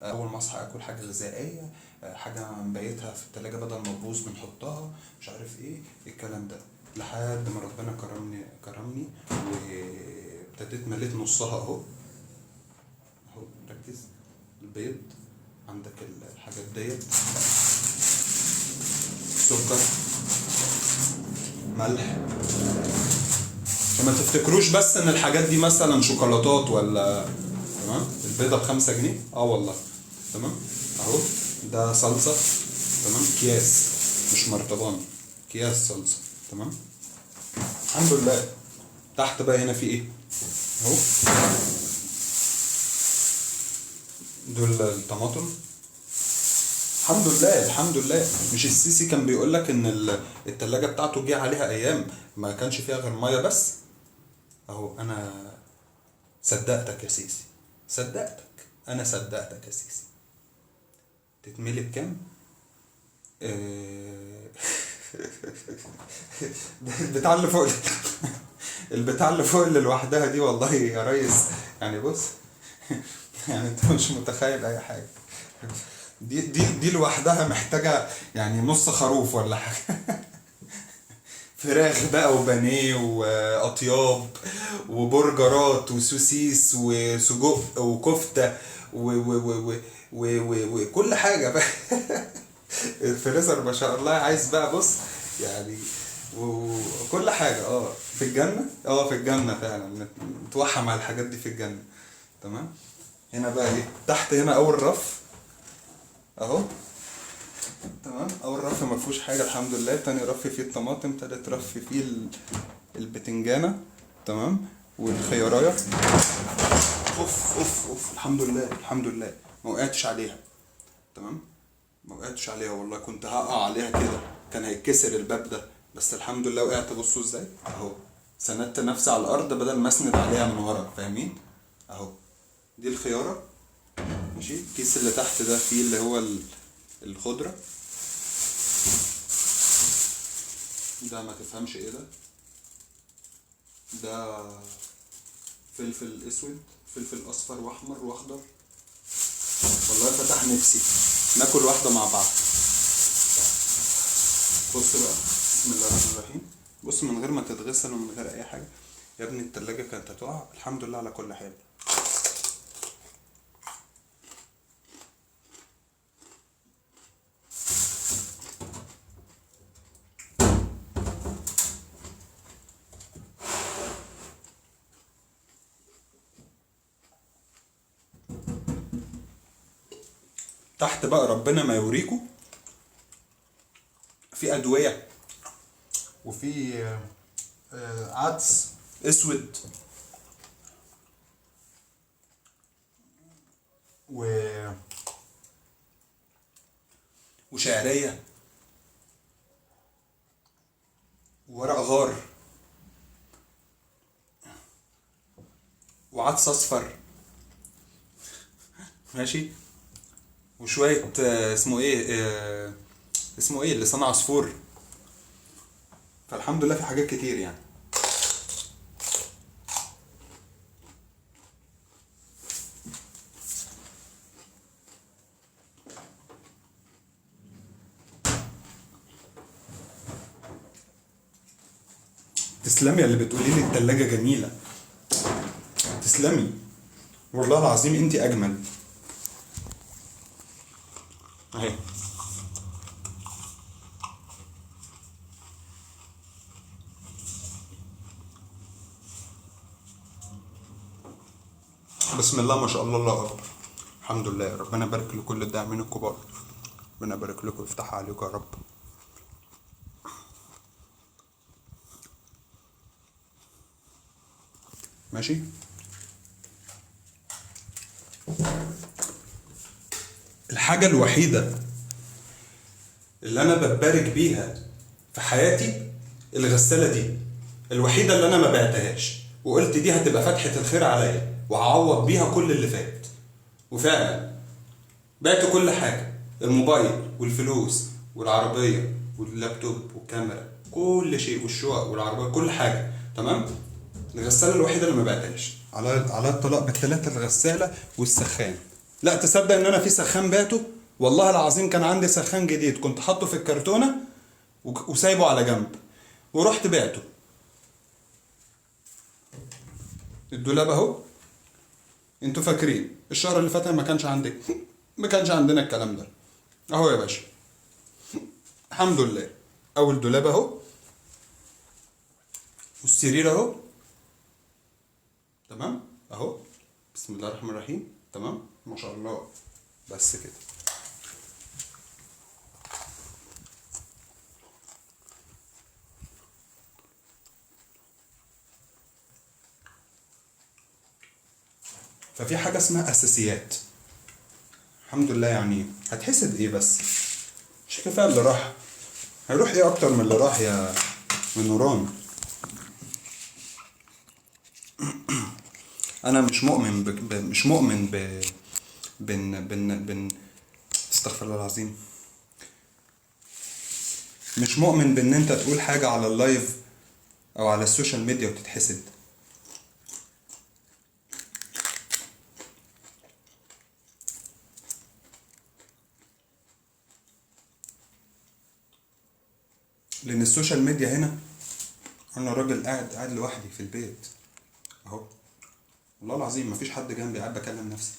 اول ما اصحى اكل حاجه غذائيه، حاجه نبيتها في التلاجة بدل ما تبوظ بنحطها، مش عارف ايه الكلام ده، لحد ما ربنا كرمني وابتديت مليت نصها اهو. اهو ركز، البيض، عندك الحاجات ديت، سكر، ملح، عشان ما تفتكروش بس ان الحاجات دي مثلا شوكولاتات ولا. تمام. البيضه ب5 جنيه، اه والله. تمام. اهو ده صلصه، تمام، اكياس مش مرطبان، اكياس صلصه. تمام. الحمد لله. تحت بقى هنا في ايه؟ اهو دول الطماطم. الحمد لله الحمد لله. مش السيسي كان بيقول لك ان التلاجة بتاعته جه عليها ايام ما كانش فيها غير ميه بس؟ اهو انا صدقتك يا سيسي، صدقتك، انا صدقتك يا سيسي. تتملي بكام؟ آه، البتاع اللي فوق البتاع اللي فوق اللي لوحدها دي والله يا ريس، يعني بص، يعني انت مش متخيل اي حاجه. دي لوحدها محتاجه يعني نص خروف ولا حاجه. فراخ بقى وبانيه واطياب وبرجرات وسوسيس وسجق وكفته وكل حاجه بقى. الفريزر ما شاء الله عايز بقى بص، يعني وكل حاجه في الجنه، في الجنه فعلا نتوحم على الحاجات دي في الجنه. تمام. هنا بقى ايه تحت؟ هنا اول رف اهو. تمام. اول رف ما فيهوش حاجه الحمد لله، تاني رف فيه الطماطم، تالت رف فيه البتنجانه. تمام. والخيارايه. اوف اوف اوف، الحمد لله الحمد لله ما وقعتش عليها. تمام. ما وقعتش عليها والله، كنت هقع عليها كده كان هيتكسر الباب ده، بس الحمد لله وقعت. بصوا ازاي اهو، سندت نفسي على الارض بدل ما اسند عليها من ورا، فاهمين؟ اهو دي الخياره. ماشي. الكيس اللي تحت ده فيه اللي هو الخضره، ده ما تفهمش ايه ده فلفل اسود، فلفل اصفر واحمر واخضر. والله فتح نفسي ناكل واحده مع بعض. بص بقى، بسم الله الرحمن الرحيم. بص، من غير ما تتغسل ومن غير اي حاجه يا ابني، التلاجة كانت هتقع. الحمد لله على كل حال. تحت بقى ربنا ما يوريكوا، في ادويه وفي عدس اسود و... وشعريه وورق غار وعدس اصفر. ماشي. وشويه اسمه ايه لسان عصفور. فالحمد لله في حاجات كتير يعني. تسلمي يا اللي بتقولي لي التلاجة جميلة، تسلمي والله العظيم، انتي اجمل. اهي. بسم الله ما شاء الله، الله اكبر. الحمد لله. ربنا يبارك لكل الداعمين الكبار، ربنا يبارك لكم ويفتحها عليكم يا رب. ماشي. الحاجة الوحيدة اللي انا بتبارك بيها في حياتي الغسالة دي، الوحيدة اللي انا ما بعتهاش، وقلت دي هتبقى فتحة الخير عليا وهعوض بيها كل اللي فات. وفعلا بعت كل حاجة، الموبايل والفلوس والعربية واللابتوب والكاميرا، كل شيء، والشقق والعربية، كل حاجة. تمام. الغسالة الوحيدة اللي ما بعتهاش على الطلاق بالثلاثة، الغسالة والسخان. لا تصدق ان انا في سخان باته، والله العظيم كان عندي سخان جديد كنت حاطه في الكرتونه وسايبه على جنب، ورحت بعته. الدولاب اهو. انتوا فاكرين الشهر اللي فات ما كانش عندي ما كانش عندنا الكلام ده. اهو يا باشا، الحمد لله. اول دولاب اهو، والسرير اهو. تمام اهو. بسم الله الرحمن الرحيم. تمام ما شاء الله. بس كده. ففي حاجة اسمها أساسيات. الحمد لله. يعني هتحسد إيه بس؟ مش كفاية اللي راح؟ هيروح إيه أكتر من اللي راح يا من نوران؟ أنا مش مؤمن مش مؤمن بن استغفر الله العظيم. مش مؤمن بإن أنت تقول حاجة على اللايف أو على السوشيال ميديا وتتحسد. لأن السوشيال ميديا هنا، أنا راجل قاعد لوحدي في البيت أهو، والله العظيم مفيش حد جنبي، قاعد بكلم نفسي.